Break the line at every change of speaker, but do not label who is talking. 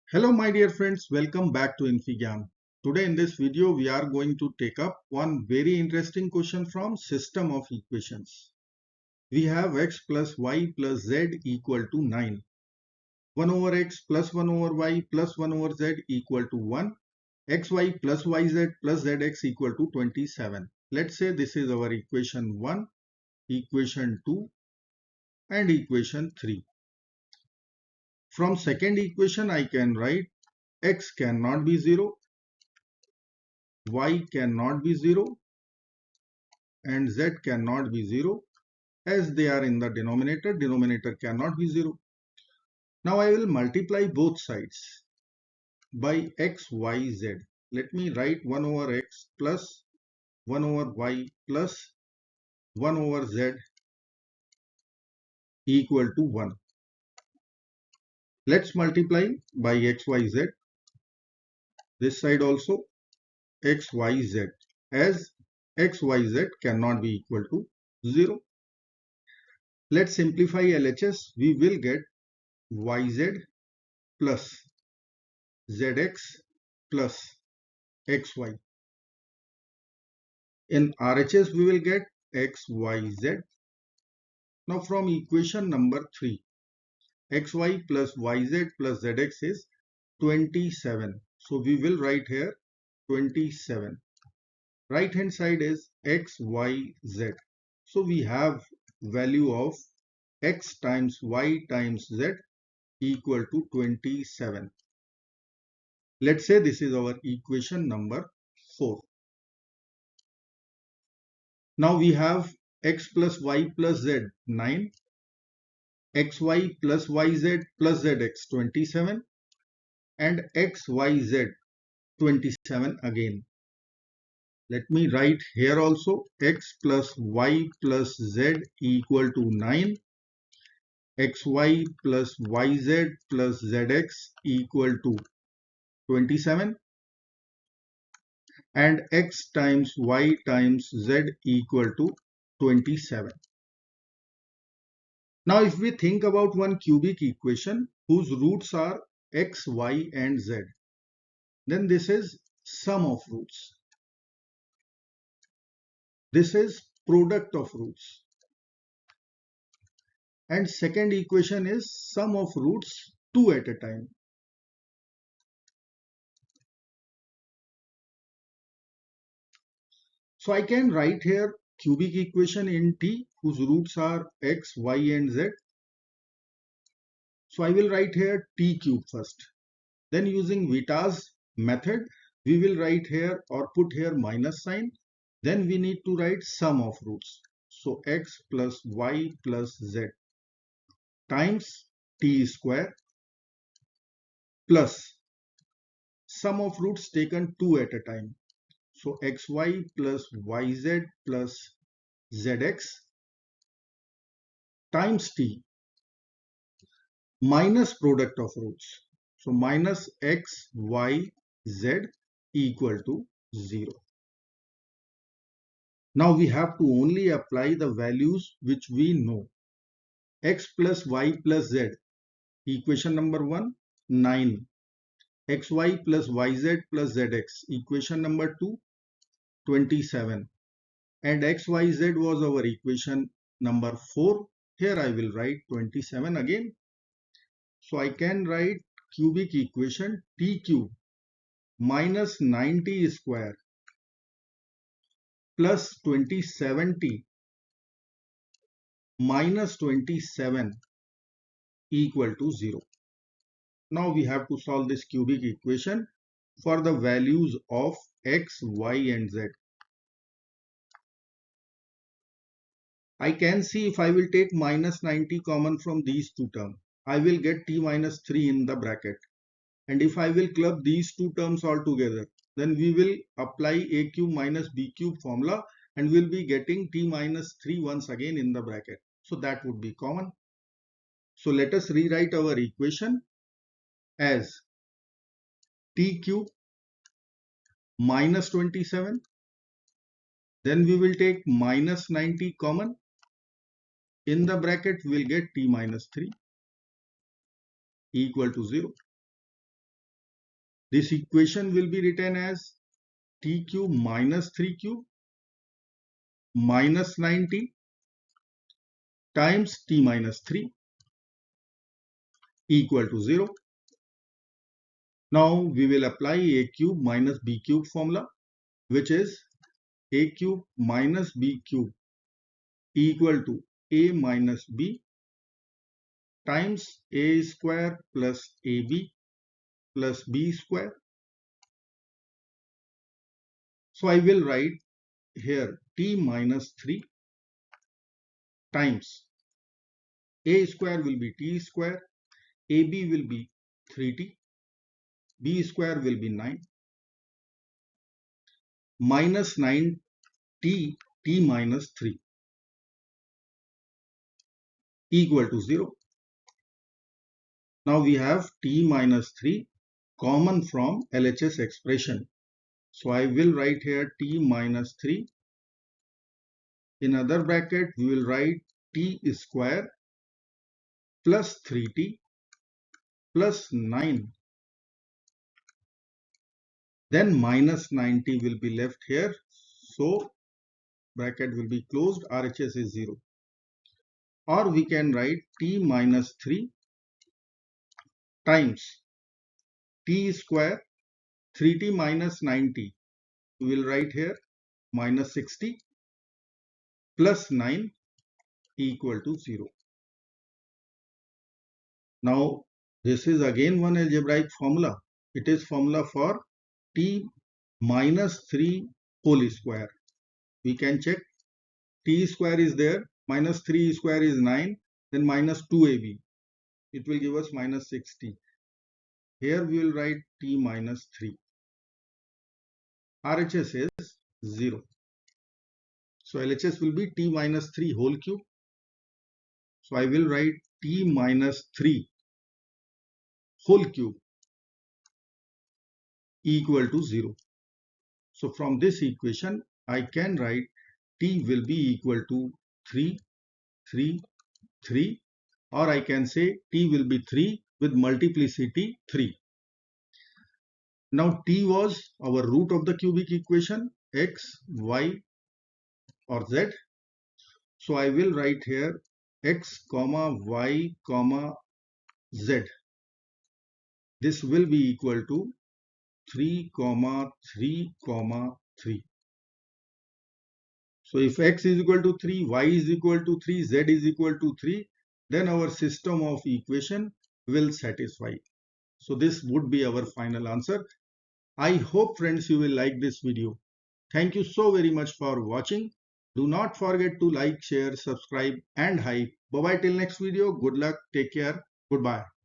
Hello my dear friends, welcome back to infyGyan. Today in this video we are going to take up one very interesting question from system of equations. We have x plus y plus z equal to 9. 1 over x plus 1 over y plus 1 over z equal to 1. xy plus yz plus zx equal to 27. Let's say this is our equation 1, equation 2 and equation 3. From second equation I can write x cannot be 0. Y cannot be 0 and Z cannot be 0 as they are in the denominator. Denominator cannot be 0. Now I will multiply both sides by x, y, z. Let me write 1 over x plus 1 over y plus 1 over z equal to 1. Let's multiply by x, y, z. This side also x, y, z as x, y, z cannot be equal to 0. Let's simplify LHS. We will get yz plus zx plus xy. In RHS we will get xyz. Now from equation number 3, xy plus yz plus zx is 27. So we will write here 27. Right hand side is xyz. So we have value of x times y times z equal to 27. Let's say this is our equation number 4. Now we have x plus y plus z 9, xy plus yz plus zx 27 and xyz 27 again. Let me write here also x plus y plus z equal to 9, xy plus yz plus zx equal to 27 and x times y times z equal to 27. Now if we think about one cubic equation whose roots are x, y and z, then this is sum of roots. This is product of roots. And second equation is sum of roots 2 at a time. So I can write here cubic equation in T whose roots are x, y and z. So I will write here T cube first. Then using Vieta's method, we will write here or put here minus sign. Then we need to write sum of roots. So x plus y plus z times t square plus sum of roots taken 2 at a time. So xy plus yz plus zx times t minus product of roots. So minus x, y, z equal to 0. Now we have to only apply the values which we know. X plus y plus z, equation number 1, 9. xy plus yz plus zx, equation number 2, 27. And xyz was our equation number 4. Here I will write 27 again. So I can write cubic equation t cube minus 9t square plus 27t minus 27 equal to 0. Now we have to solve this cubic equation for the values of x, y and z. I can see if I will take minus 90 common from these two terms, I will get t minus 3 in the bracket. And if I will club these two terms all together, then we will apply a cube minus b cube formula and we'll be getting t minus 3 once again in the bracket. So that would be common. So let us rewrite our equation as t cube minus 27. Then we will take minus 90 common. In the bracket we will get t minus 3 equal to 0. This equation will be written as t cube minus 3 cube minus 90 times t minus 3 equal to 0. Now we will apply a cube minus b cube formula, which is a cube minus b cube equal to a minus b times a square plus ab plus b square. So I will write here t minus 3 times a square will be t square, ab will be 3t, b square will be 9 minus 9t t minus 3 equal to 0. Now we have t minus 3 common from LHS expression. So I will write here t minus 3. In other bracket we will write t square plus 3t plus 9. Then minus 90 will be left here. So bracket will be closed. RHS is 0. Or we can write t minus 3 times t square 3t minus 90. We will write here minus 60 plus 9 equal to 0. Now this is again one algebraic formula. It is formula for t minus 3 whole square. We can check t square is there, minus 3 square is 9, then minus 2ab. It will give us minus 60. Here we will write t minus 3. RHS is 0. So LHS will be t minus 3 whole cube. So I will write t minus 3 whole cube equal to 0. So from this equation, I can write t will be equal to 3, 3, 3, or I can say t will be 3 with multiplicity 3. Now t was our root of the cubic equation, x, y or z. So I will write here x, y, z. This will be equal to 3, 3, 3. So if x is equal to 3, y is equal to 3, z is equal to 3, then our system of equation will satisfy. So this would be our final answer. I hope friends you will like this video. Thank you so very much for watching. Do not forget to like, share, subscribe and hype. Bye bye till next video. Good luck. Take care. Goodbye.